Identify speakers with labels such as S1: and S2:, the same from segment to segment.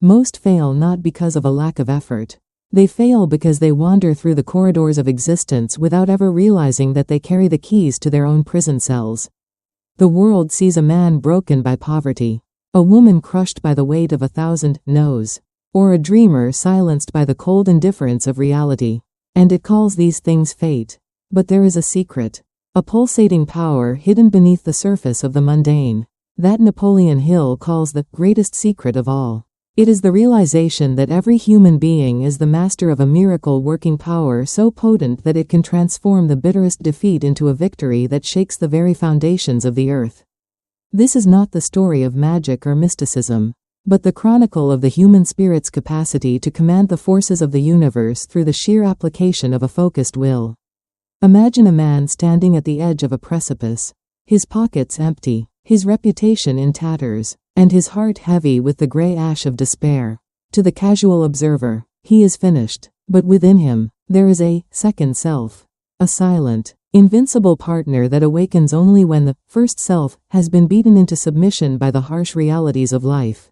S1: Most fail not because of a lack of effort. They fail because they wander through the corridors of existence without ever realizing that they carry the keys to their own prison cells. The world sees a man broken by poverty, a woman crushed by the weight of 1,000 no's, or a dreamer silenced by the cold indifference of reality, and it calls these things fate. But there is a secret, a pulsating power hidden beneath the surface of the mundane, that Napoleon Hill calls the greatest secret of all. It is the realization that every human being is the master of a miracle-working power so potent that it can transform the bitterest defeat into a victory that shakes the very foundations of the earth. This is not the story of magic or mysticism, but the chronicle of the human spirit's capacity to command the forces of the universe through the sheer application of a focused will. Imagine a man standing at the edge of a precipice, his pockets empty, his reputation in tatters, and his heart heavy with the gray ash of despair. To the casual observer, he is finished, but within him, there is a second self, a silent, invincible partner that awakens only when the first self has been beaten into submission by the harsh realities of life.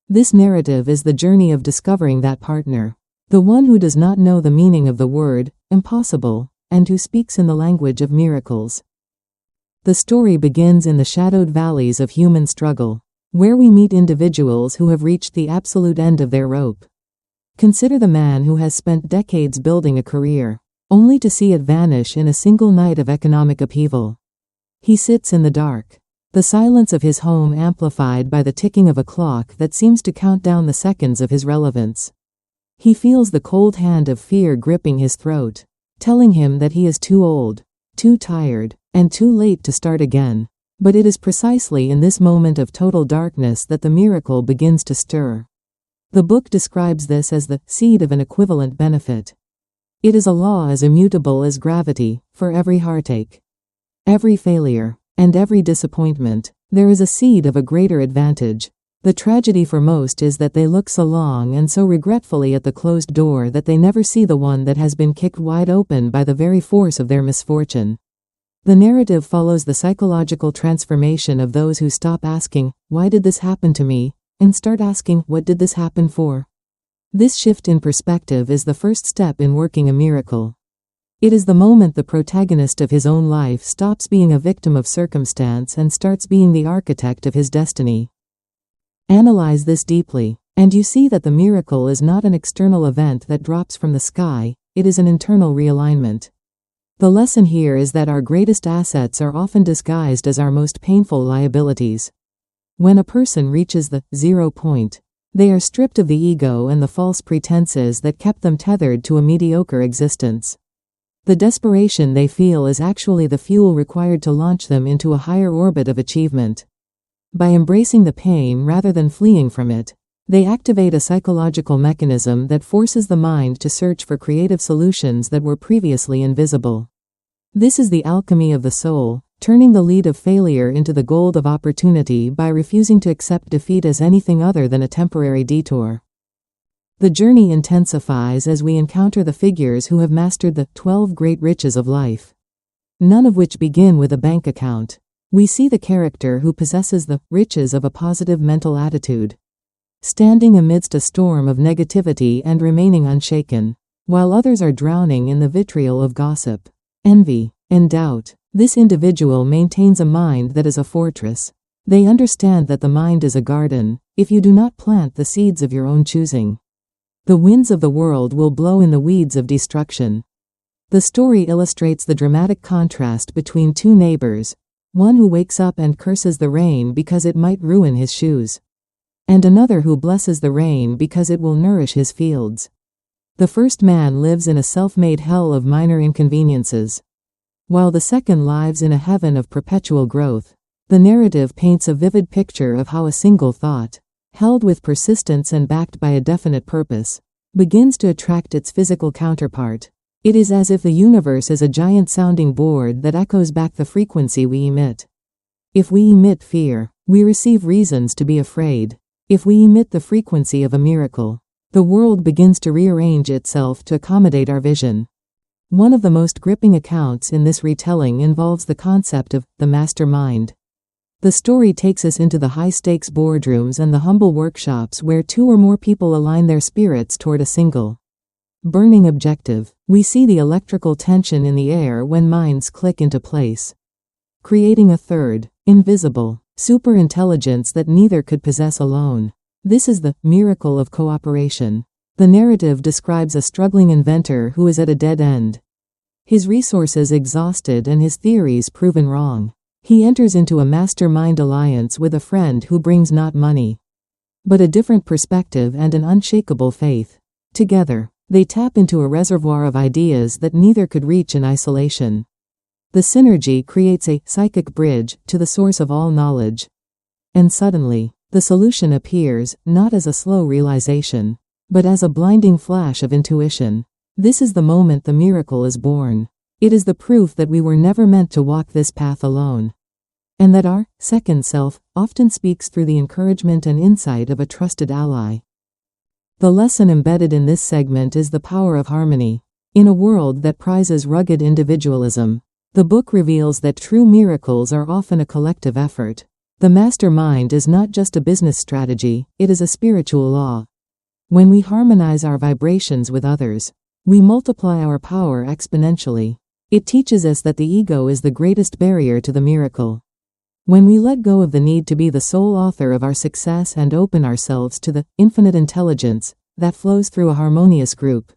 S1: This narrative is the journey of discovering that partner, the one who does not know the meaning of the word impossible, and who speaks in the language of miracles. The story begins in the shadowed valleys of human struggle, where we meet individuals who have reached the absolute end of their rope. Consider the man who has spent decades building a career, only to see it vanish in a single night of economic upheaval. He sits in the dark, the silence of his home amplified by the ticking of a clock that seems to count down the seconds of his relevance. He feels the cold hand of fear gripping his throat, telling him that he is too old, too tired, and too late to start again. But it is precisely in this moment of total darkness that the miracle begins to stir. The book describes this as the seed of an equivalent benefit. It is a law as immutable as gravity. For every heartache, every failure, and every disappointment, there is a seed of a greater advantage. The tragedy for most is that they look so long and so regretfully at the closed door that they never see the one that has been kicked wide open by the very force of their misfortune. The narrative follows the psychological transformation of those who stop asking, "Why did this happen to me?" and start asking, "What did this happen for?" This shift in perspective is the first step in working a miracle. It is the moment the protagonist of his own life stops being a victim of circumstance and starts being the architect of his destiny. Analyze this deeply, and you see that the miracle is not an external event that drops from the sky, it is an internal realignment. The lesson here is that our greatest assets are often disguised as our most painful liabilities. When a person reaches the 0 point, they are stripped of the ego and the false pretenses that kept them tethered to a mediocre existence. The desperation they feel is actually the fuel required to launch them into a higher orbit of achievement. By embracing the pain rather than fleeing from it, they activate a psychological mechanism that forces the mind to search for creative solutions that were previously invisible. This is the alchemy of the soul, turning the lead of failure into the gold of opportunity by refusing to accept defeat as anything other than a temporary detour. The journey intensifies as we encounter the figures who have mastered the 12 great riches of life, none of which begin with a bank account. We see the character who possesses the riches of a positive mental attitude, standing amidst a storm of negativity and remaining unshaken, while others are drowning in the vitriol of gossip, envy, and doubt. This individual maintains a mind that is a fortress. They understand that the mind is a garden, if you do not plant the seeds of your own choosing. The winds of the world will blow in the weeds of destruction. The story illustrates the dramatic contrast between two neighbors, one who wakes up and curses the rain because it might ruin his shoes, and another who blesses the rain because it will nourish his fields. The first man lives in a self-made hell of minor inconveniences, while the second lives in a heaven of perpetual growth. The narrative paints a vivid picture of how a single thought, held with persistence and backed by a definite purpose, begins to attract its physical counterpart. It is as if the universe is a giant sounding board that echoes back the frequency we emit. If we emit fear, we receive reasons to be afraid. If we emit the frequency of a miracle, the world begins to rearrange itself to accommodate our vision. One of the most gripping accounts in this retelling involves the concept of the mastermind. The story takes us into the high-stakes boardrooms and the humble workshops where two or more people align their spirits toward a single burning objective. We see the electrical tension in the air when minds click into place, creating a third, invisible, super-intelligence that neither could possess alone. This is the miracle of cooperation. The narrative describes a struggling inventor who is at a dead end. His resources exhausted and his theories proven wrong. He enters into a mastermind alliance with a friend who brings not money, but a different perspective and an unshakable faith. Together, they tap into a reservoir of ideas that neither could reach in isolation. The synergy creates a psychic bridge to the source of all knowledge. And suddenly, the solution appears, not as a slow realization, but as a blinding flash of intuition. This is the moment the miracle is born. It is the proof that we were never meant to walk this path alone, and that our second self often speaks through the encouragement and insight of a trusted ally. The lesson embedded in this segment is the power of harmony. In a world that prizes rugged individualism, the book reveals that true miracles are often a collective effort. The mastermind is not just a business strategy, it is a spiritual law. When we harmonize our vibrations with others, we multiply our power exponentially. It teaches us that the ego is the greatest barrier to the miracle. When we let go of the need to be the sole author of our success and open ourselves to the infinite intelligence that flows through a harmonious group,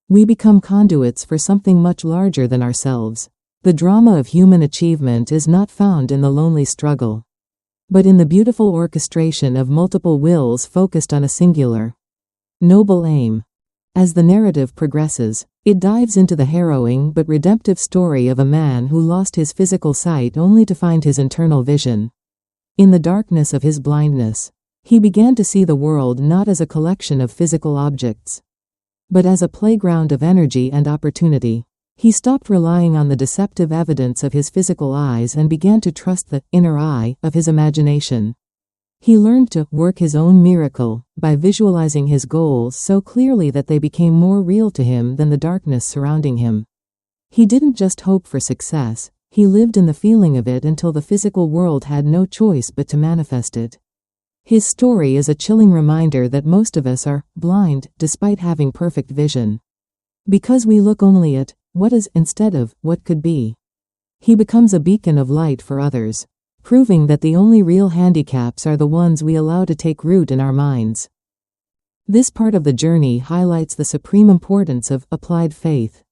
S1: we become conduits for something much larger than ourselves. The drama of human achievement is not found in the lonely struggle, but in the beautiful orchestration of multiple wills focused on a singular, noble aim. As the narrative progresses, it dives into the harrowing but redemptive story of a man who lost his physical sight only to find his internal vision. In the darkness of his blindness, he began to see the world not as a collection of physical objects, but as a playground of energy and opportunity. He stopped relying on the deceptive evidence of his physical eyes and began to trust the inner eye of his imagination. He learned to work his own miracle by visualizing his goals so clearly that they became more real to him than the darkness surrounding him. He didn't just hope for success, he lived in the feeling of it until the physical world had no choice but to manifest it. His story is a chilling reminder that most of us are blind despite having perfect vision, because we look only at what is instead of what could be. He becomes a beacon of light for others, proving that the only real handicaps are the ones we allow to take root in our minds. This part of the journey highlights the supreme importance of applied faith.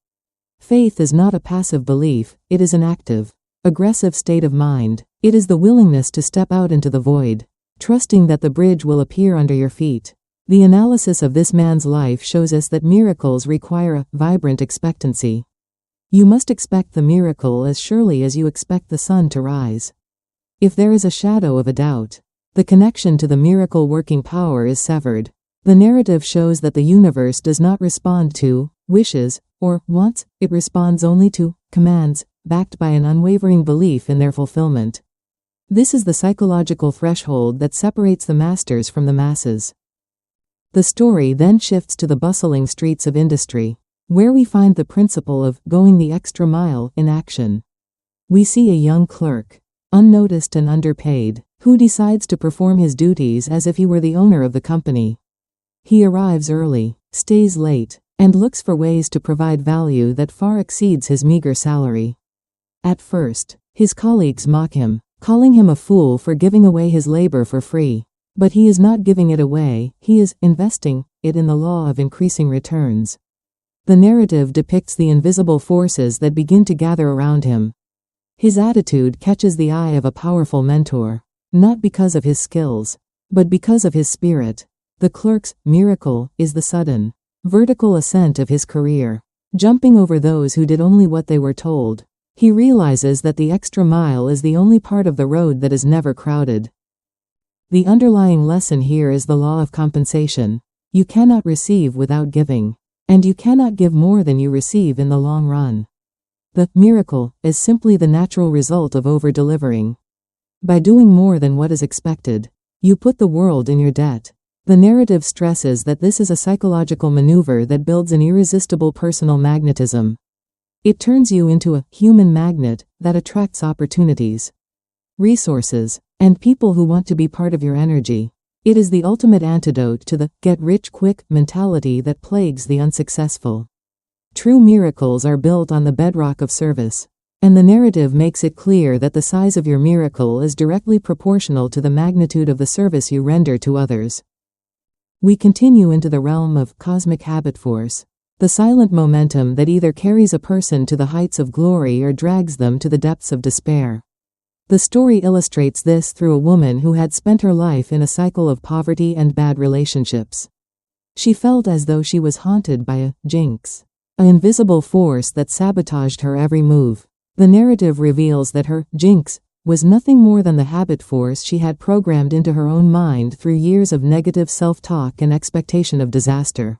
S1: Faith is not a passive belief, it is an active, aggressive state of mind. It is the willingness to step out into the void, trusting that the bridge will appear under your feet. The analysis of this man's life shows us that miracles require a vibrant expectancy. You must expect the miracle as surely as you expect the sun to rise. If there is a shadow of a doubt, the connection to the miracle-working power is severed. The narrative shows that the universe does not respond to wishes or wants, it responds only to commands, backed by an unwavering belief in their fulfillment. This is the psychological threshold that separates the masters from the masses. The story then shifts to the bustling streets of industry, where we find the principle of going the extra mile in action. We see a young clerk, unnoticed and underpaid, who decides to perform his duties as if he were the owner of the company. He arrives early, stays late, and looks for ways to provide value that far exceeds his meager salary. At first, his colleagues mock him, calling him a fool for giving away his labor for free. But he is not giving it away, he is investing it in the law of increasing returns. The narrative depicts the invisible forces that begin to gather around him. His attitude catches the eye of a powerful mentor, not because of his skills, but because of his spirit. The clerk's miracle is the sudden, vertical ascent of his career, jumping over those who did only what they were told. He realizes that the extra mile is the only part of the road that is never crowded. The underlying lesson here is the law of compensation. You cannot receive without giving, and you cannot give more than you receive in the long run. The miracle is simply the natural result of over-delivering. By doing more than what is expected, you put the world in your debt. The narrative stresses that this is a psychological maneuver that builds an irresistible personal magnetism. It turns you into a human magnet that attracts opportunities, resources, and people who want to be part of your energy. It is the ultimate antidote to the get-rich-quick mentality that plagues the unsuccessful. True miracles are built on the bedrock of service, and the narrative makes it clear that the size of your miracle is directly proportional to the magnitude of the service you render to others. We continue into the realm of cosmic habit force, the silent momentum that either carries a person to the heights of glory or drags them to the depths of despair. The story illustrates this through a woman who had spent her life in a cycle of poverty and bad relationships. She felt as though she was haunted by a jinx, an invisible force that sabotaged her every move. The narrative reveals that her jinx was nothing more than the habit force she had programmed into her own mind through years of negative self-talk and expectation of disaster.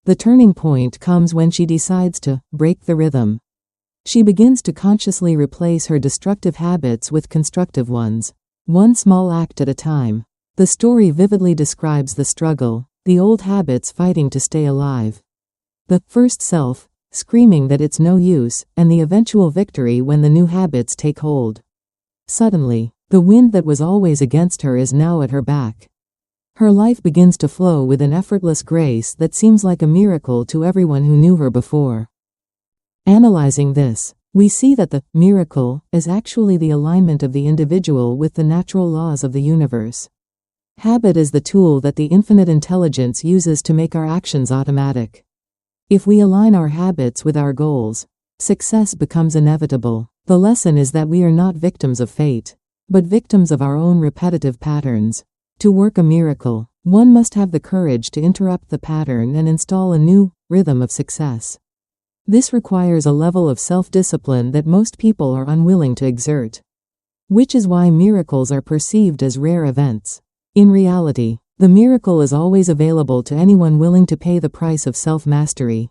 S1: The turning point comes when she decides to break the rhythm. She begins to consciously replace her destructive habits with constructive ones, one small act at a time. The story vividly describes the struggle, the old habits fighting to stay alive, the first self screaming that it's no use, and the eventual victory when the new habits take hold. Suddenly, the wind that was always against her is now at her back. Her life begins to flow with an effortless grace that seems like a miracle to everyone who knew her before. Analyzing this, we see that the miracle is actually the alignment of the individual with the natural laws of the universe. Habit is the tool that the infinite intelligence uses to make our actions automatic. If we align our habits with our goals, success becomes inevitable. The lesson is that we are not victims of fate, but victims of our own repetitive patterns. To work a miracle, one must have the courage to interrupt the pattern and install a new rhythm of success. This requires a level of self-discipline that most people are unwilling to exert, which is why miracles are perceived as rare events. In reality, the miracle is always available to anyone willing to pay the price of self-mastery.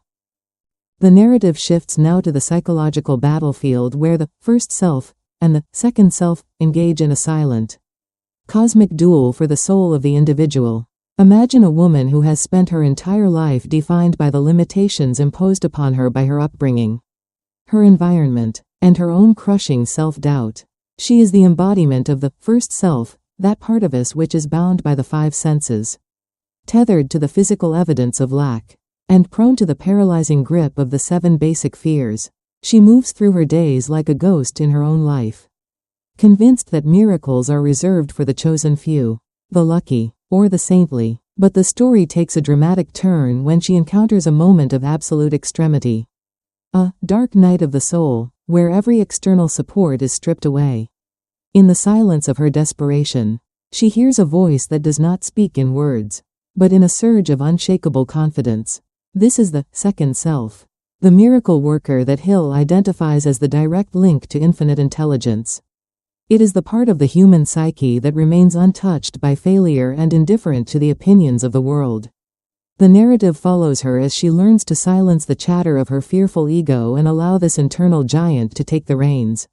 S1: The narrative shifts now to the psychological battlefield where the first self and the second self engage in a silent, cosmic duel for the soul of the individual. Imagine a woman who has spent her entire life defined by the limitations imposed upon her by her upbringing, her environment, and her own crushing self-doubt. She is the embodiment of the first self, that part of us which is bound by the five senses, tethered to the physical evidence of lack, and prone to the paralyzing grip of the 7 basic fears. She moves through her days like a ghost in her own life, convinced that miracles are reserved for the chosen few, the lucky, or the saintly. But the story takes a dramatic turn when she encounters a moment of absolute extremity. A dark night of the soul, where every external support is stripped away. In the silence of her desperation, she hears a voice that does not speak in words, but in a surge of unshakable confidence. This is the second self, the miracle worker that Hill identifies as the direct link to infinite intelligence. It is the part of the human psyche that remains untouched by failure and indifferent to the opinions of the world. The narrative follows her as she learns to silence the chatter of her fearful ego and allow this internal giant to take the reins.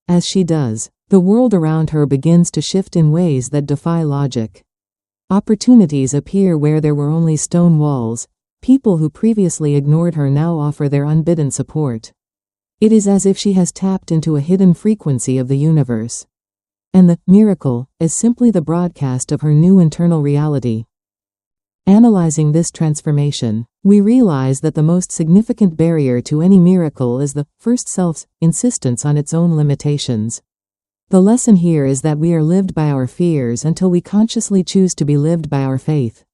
S1: As she does, the world around her begins to shift in ways that defy logic. Opportunities appear where there were only stone walls. People who previously ignored her now offer their unbidden support. It is as if she has tapped into a hidden frequency of the universe. And the miracle is simply the broadcast of her new internal reality. Analyzing this transformation, we realize that the most significant barrier to any miracle is the first self's insistence on its own limitations. The lesson here is that we are lived by our fears until we consciously choose to be lived by our faith.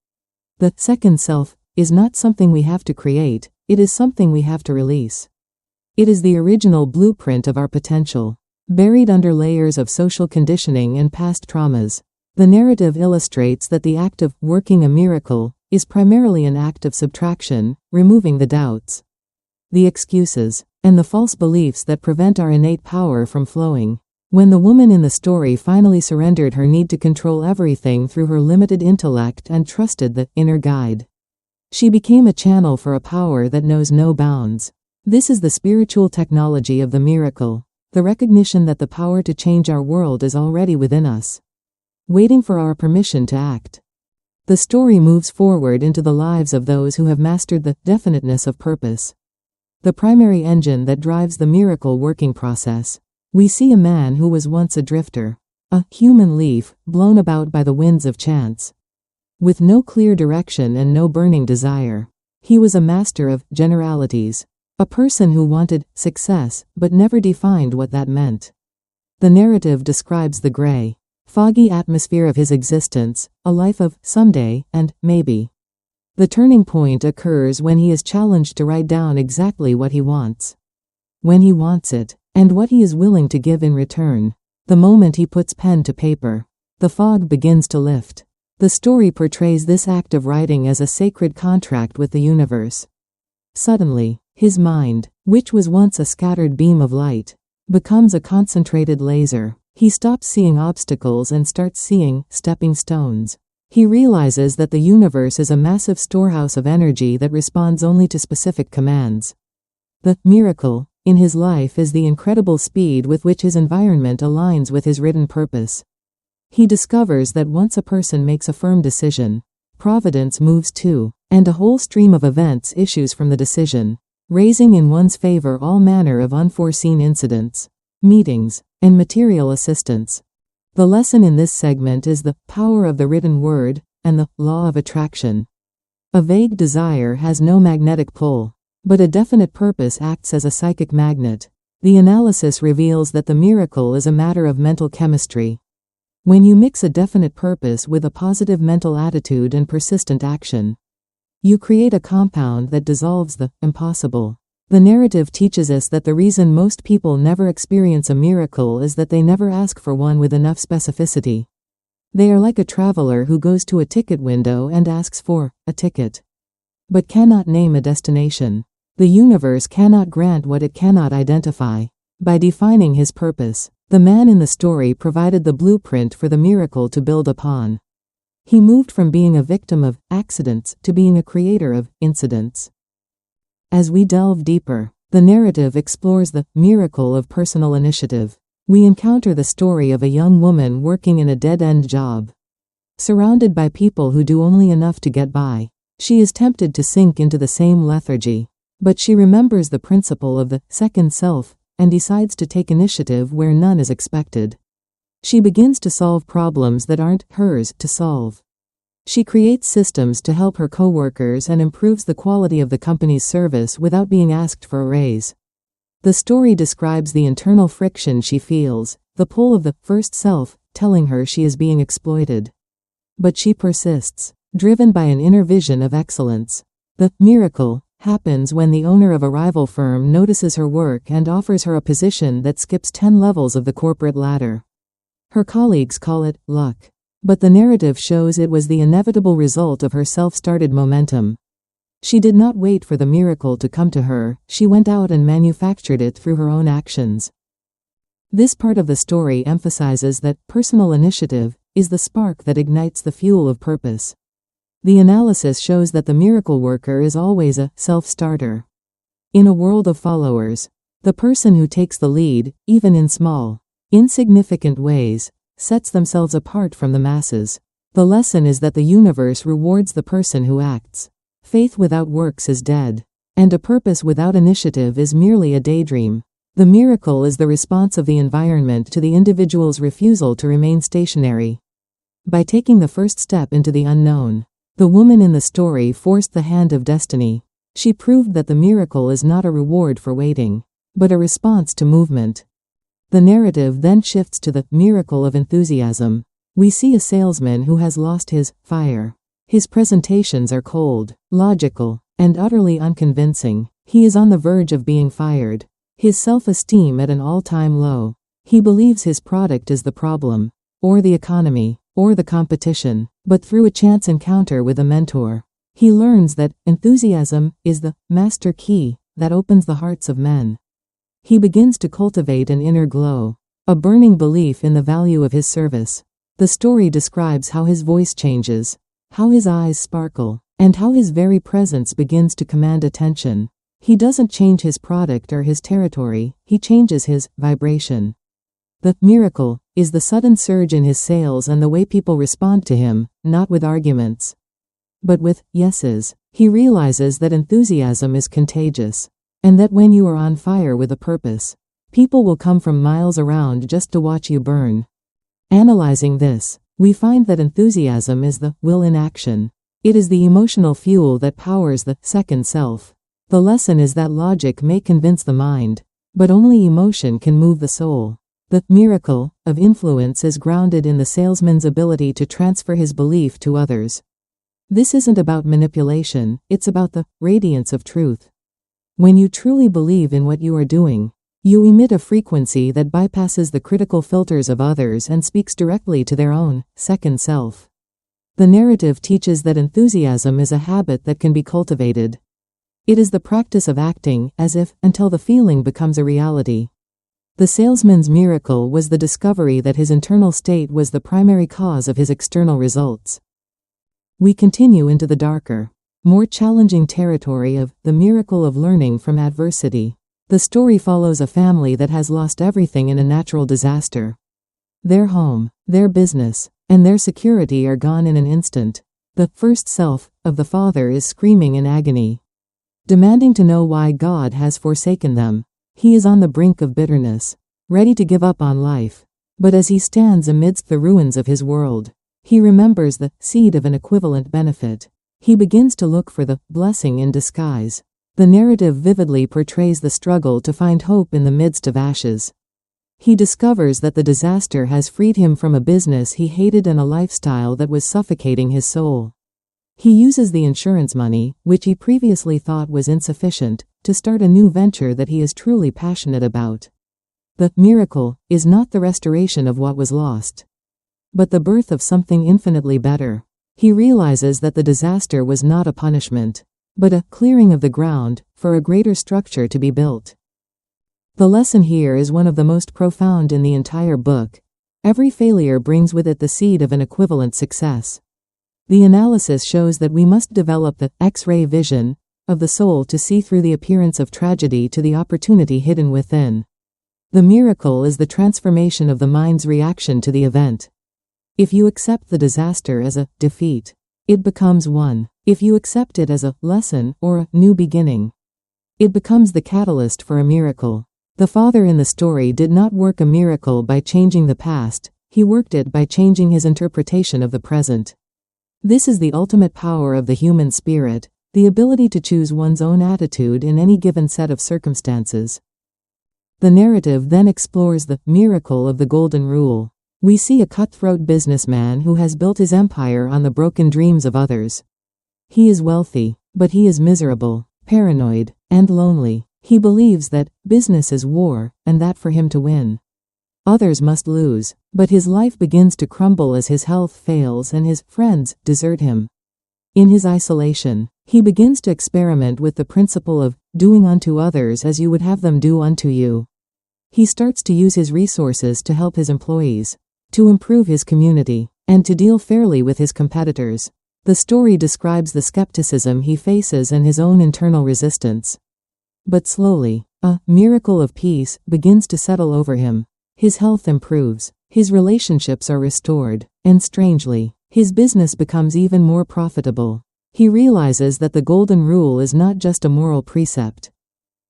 S1: The second self is not something we have to create, it is something we have to release. It is the original blueprint of our potential, buried under layers of social conditioning and past traumas. The narrative illustrates that the act of working a miracle is primarily an act of subtraction, removing the doubts, the excuses, and the false beliefs that prevent our innate power from flowing. When the woman in the story finally surrendered her need to control everything through her limited intellect and trusted the inner guide, she became a channel for a power that knows no bounds. This is the spiritual technology of the miracle, the recognition that the power to change our world is already within us, waiting for our permission to act. The story moves forward into the lives of those who have mastered the definiteness of purpose, the primary engine that drives the miracle working process. We see a man who was once a drifter, a human leaf, blown about by the winds of chance. With no clear direction and no burning desire. He was a master of generalities. A person who wanted success, but never defined what that meant. The narrative describes the gray, foggy atmosphere of his existence, a life of someday and maybe. The turning point occurs when he is challenged to write down exactly what he wants. When he wants it, and what he is willing to give in return. The moment he puts pen to paper, the fog begins to lift. The story portrays this act of writing as a sacred contract with the universe. Suddenly, his mind, which was once a scattered beam of light, becomes a concentrated laser. He stops seeing obstacles and starts seeing stepping stones. He realizes that the universe is a massive storehouse of energy that responds only to specific commands. The miracle in his life is the incredible speed with which his environment aligns with his written purpose. He discovers that once a person makes a firm decision, providence moves too, and a whole stream of events issues from the decision, raising in one's favor all manner of unforeseen incidents, meetings, and material assistance. The lesson in this segment is the power of the written word and the law of attraction. A vague desire has no magnetic pull, but a definite purpose acts as a psychic magnet. The analysis reveals that the miracle is a matter of mental chemistry. When you mix a definite purpose with a positive mental attitude and persistent action, you create a compound that dissolves the impossible. The narrative teaches us that the reason most people never experience a miracle is that they never ask for one with enough specificity. They are like a traveler who goes to a ticket window and asks for a ticket, but cannot name a destination. The universe cannot grant what it cannot identify. By defining his purpose, the man in the story provided the blueprint for the miracle to build upon. He moved from being a victim of accidents to being a creator of incidents. As we delve deeper, the narrative explores the miracle of personal initiative. We encounter the story of a young woman working in a dead-end job. Surrounded by people who do only enough to get by, she is tempted to sink into the same lethargy. But she remembers the principle of the second self and decides to take initiative where none is expected. She begins to solve problems that aren't hers to solve. She creates systems to help her coworkers and improves the quality of the company's service without being asked for a raise. The story describes the internal friction she feels, the pull of the first self, telling her she is being exploited. But she persists, driven by an inner vision of excellence. The miracle happens when the owner of a rival firm notices her work and offers her a position that skips 10 levels of the corporate ladder. Her colleagues call it luck, but the narrative shows it was the inevitable result of her self-started momentum. She did not wait for the miracle to come to her, she went out and manufactured it through her own actions. This part of the story emphasizes that personal initiative is the spark that ignites the fuel of purpose. The analysis shows that the miracle worker is always a self-starter. In a world of followers, the person who takes the lead, even in small, insignificant ways, sets themselves apart from the masses. The lesson is that the universe rewards the person who acts. Faith without works is dead, and a purpose without initiative is merely a daydream. The miracle is the response of the environment to the individual's refusal to remain stationary. By taking the first step into the unknown, the woman in the story forced the hand of destiny. She proved that the miracle is not a reward for waiting, but a response to movement. The narrative then shifts to the miracle of enthusiasm. We see a salesman who has lost his fire. His presentations are cold, logical, and utterly unconvincing. He is on the verge of being fired. His self-esteem at an all-time low. He believes his product is the problem, or the economy, or the competition. But through a chance encounter with a mentor, he learns that enthusiasm is the master key that opens the hearts of men. He begins to cultivate an inner glow, a burning belief in the value of his service. The story describes how his voice changes, how his eyes sparkle, and how his very presence begins to command attention. He doesn't change his product or his territory, he changes his vibration. The miracle is the sudden surge in his sales and the way people respond to him, not with arguments, but with yeses. He realizes that enthusiasm is contagious, and that when you are on fire with a purpose, people will come from miles around just to watch you burn. Analyzing this, we find that enthusiasm is the will in action. It is the emotional fuel that powers the second self. The lesson is that logic may convince the mind, but only emotion can move the soul. The miracle of influence is grounded in the salesman's ability to transfer his belief to others. This isn't about manipulation, it's about the radiance of truth. When you truly believe in what you are doing, you emit a frequency that bypasses the critical filters of others and speaks directly to their own second self. The narrative teaches that enthusiasm is a habit that can be cultivated. It is the practice of acting as if until the feeling becomes a reality. The salesman's miracle was the discovery that his internal state was the primary cause of his external results. We continue into the darker, more challenging territory of the miracle of learning from adversity. The story follows a family that has lost everything in a natural disaster. Their home, their business, and their security are gone in an instant. The first self of the father is screaming in agony, demanding to know why God has forsaken them. He is on the brink of bitterness, ready to give up on life. But as he stands amidst the ruins of his world, he remembers the seed of an equivalent benefit. He begins to look for the blessing in disguise. The narrative vividly portrays the struggle to find hope in the midst of ashes. He discovers that the disaster has freed him from a business he hated and a lifestyle that was suffocating his soul. He uses the insurance money, which he previously thought was insufficient, to start a new venture that he is truly passionate about. The miracle is not the restoration of what was lost, but the birth of something infinitely better. He realizes that the disaster was not a punishment, but a clearing of the ground for a greater structure to be built. The lesson here is one of the most profound in the entire book. Every failure brings with it the seed of an equivalent success. The analysis shows that we must develop the X-ray vision of the soul to see through the appearance of tragedy to the opportunity hidden within. The miracle is the transformation of the mind's reaction to the event. If you accept the disaster as a defeat, it becomes one. If you accept it as a lesson or a new beginning, it becomes the catalyst for a miracle. The father in the story did not work a miracle by changing the past, he worked it by changing his interpretation of the present. This is the ultimate power of the human spirit, the ability to choose one's own attitude in any given set of circumstances. The narrative then explores the miracle of the golden rule. We see a cutthroat businessman who has built his empire on the broken dreams of others. He is wealthy, but he is miserable, paranoid, and lonely. He believes that business is war, and that for him to win, others must lose. But his life begins to crumble as his health fails and his friends desert him. In his isolation, he begins to experiment with the principle of doing unto others as you would have them do unto you. He starts to use his resources to help his employees, to improve his community, and to deal fairly with his competitors. The story describes the skepticism he faces and his own internal resistance. But slowly, a miracle of peace begins to settle over him. His health improves, his relationships are restored, and strangely, his business becomes even more profitable. He realizes that the golden rule is not just a moral precept,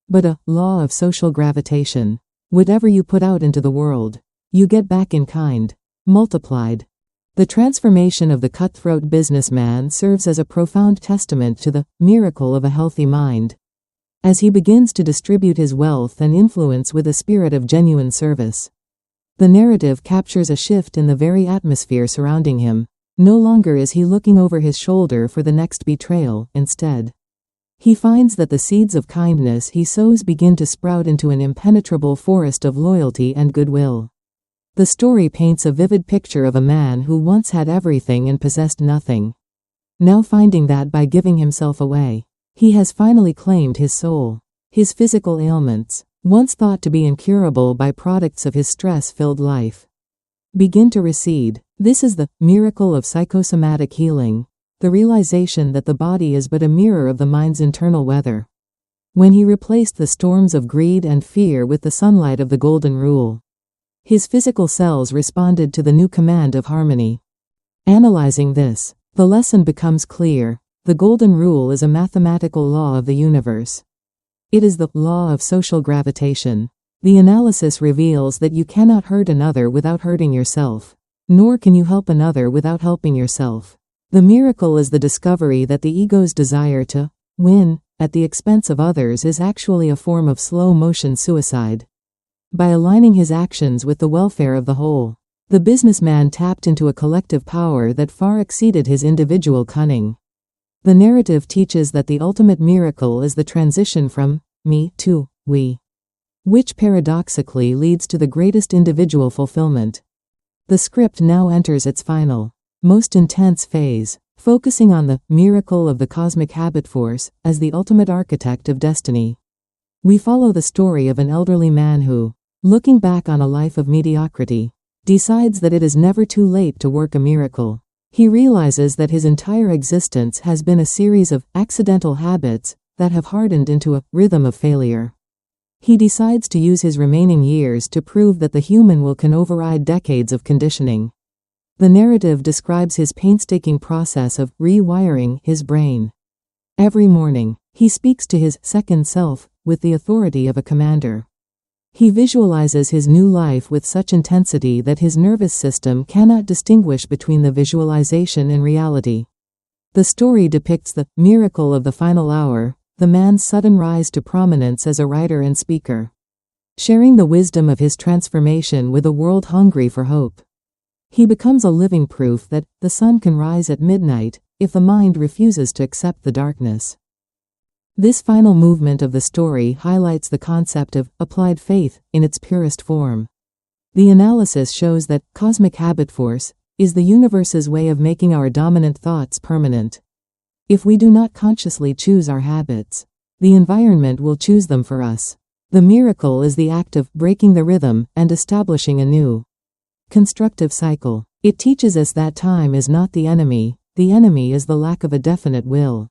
S1: but a law of social gravitation. Whatever you put out into the world, you get back in kind, multiplied. The transformation of the cutthroat businessman serves as a profound testament to the miracle of a healthy mind. As he begins to distribute his wealth and influence with a spirit of genuine service, the narrative captures a shift in the very atmosphere surrounding him. No longer is he looking over his shoulder for the next betrayal, instead, he finds that the seeds of kindness he sows begin to sprout into an impenetrable forest of loyalty and goodwill. The story paints a vivid picture of a man who once had everything and possessed nothing, now finding that by giving himself away, he has finally claimed his soul. His physical ailments, once thought to be incurable by products of his stress-filled life, begin to recede. This is the miracle of psychosomatic healing, the realization that the body is but a mirror of the mind's internal weather. When he replaced the storms of greed and fear with the sunlight of the golden rule, his physical cells responded to the new command of harmony. Analyzing this, the lesson becomes clear. The golden rule is a mathematical law of the universe. It is the law of social gravitation. The analysis reveals that you cannot hurt another without hurting yourself. nor can you help another without helping yourself. The miracle is the discovery that the ego's desire to win at the expense of others is actually a form of slow-motion suicide. By aligning his actions with the welfare of the whole, the businessman tapped into a collective power that far exceeded his individual cunning. The narrative teaches that the ultimate miracle is the transition from me to we, which paradoxically leads to the greatest individual fulfillment. The script now enters its final, most intense phase, focusing on the miracle of the cosmic habit force as the ultimate architect of destiny. We follow the story of an elderly man who, looking back on a life of mediocrity, decides that it is never too late to work a miracle. He realizes that his entire existence has been a series of accidental habits that have hardened into a rhythm of failure. He decides to use his remaining years to prove that the human will can override decades of conditioning. The narrative describes his painstaking process of rewiring his brain. Every morning, he speaks to his second self with the authority of a commander. He visualizes his new life with such intensity that his nervous system cannot distinguish between the visualization and reality. The story depicts the miracle of the final hour, the man's sudden rise to prominence as a writer and speaker, sharing the wisdom of his transformation with a world hungry for hope. He becomes a living proof that the sun can rise at midnight if the mind refuses to accept the darkness. This final movement of the story highlights the concept of applied faith in its purest form. The analysis shows that cosmic habit force is the universe's way of making our dominant thoughts permanent. If we do not consciously choose our habits, the environment will choose them for us. The miracle is the act of breaking the rhythm and establishing a new, constructive cycle. It teaches us that time is not the enemy is the lack of a definite will.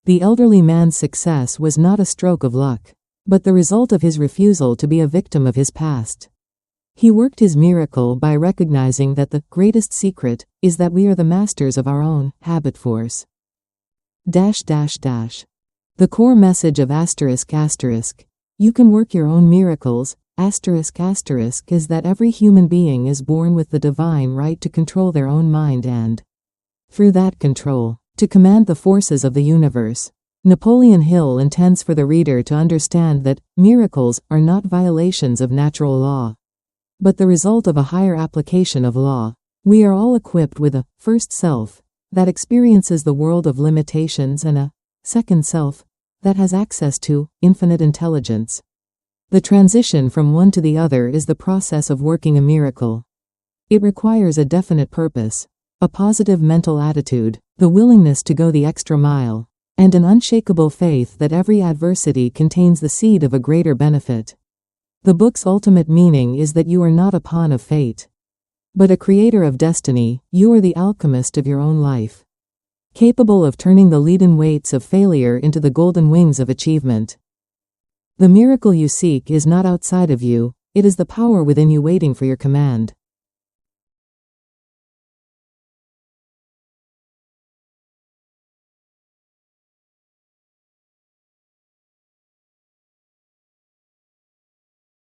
S1: The elderly man's success was not a stroke of luck, but the result of his refusal to be a victim of his past. He worked his miracle by recognizing that the greatest secret is that we are the masters of our own habit force. The core message of ***, you can work your own miracles, ***, is that every human being is born with the divine right to control their own mind and, through that control, to command the forces of the universe. Napoleon Hill intends for the reader to understand that miracles are not violations of natural law, but the result of a higher application of law. We are all equipped with a first self that experiences the world of limitations and a second self that has access to infinite intelligence. The transition from one to the other is the process of working a miracle. It requires a definite purpose, a positive mental attitude, the willingness to go the extra mile, and an unshakable faith that every adversity contains the seed of a greater benefit. The book's ultimate meaning is that you are not a pawn of fate, but a creator of destiny. You are the alchemist of your own life, capable of turning the leaden weights of failure into the golden wings of achievement. The miracle you seek is not outside of you, it is the power within you waiting for your command.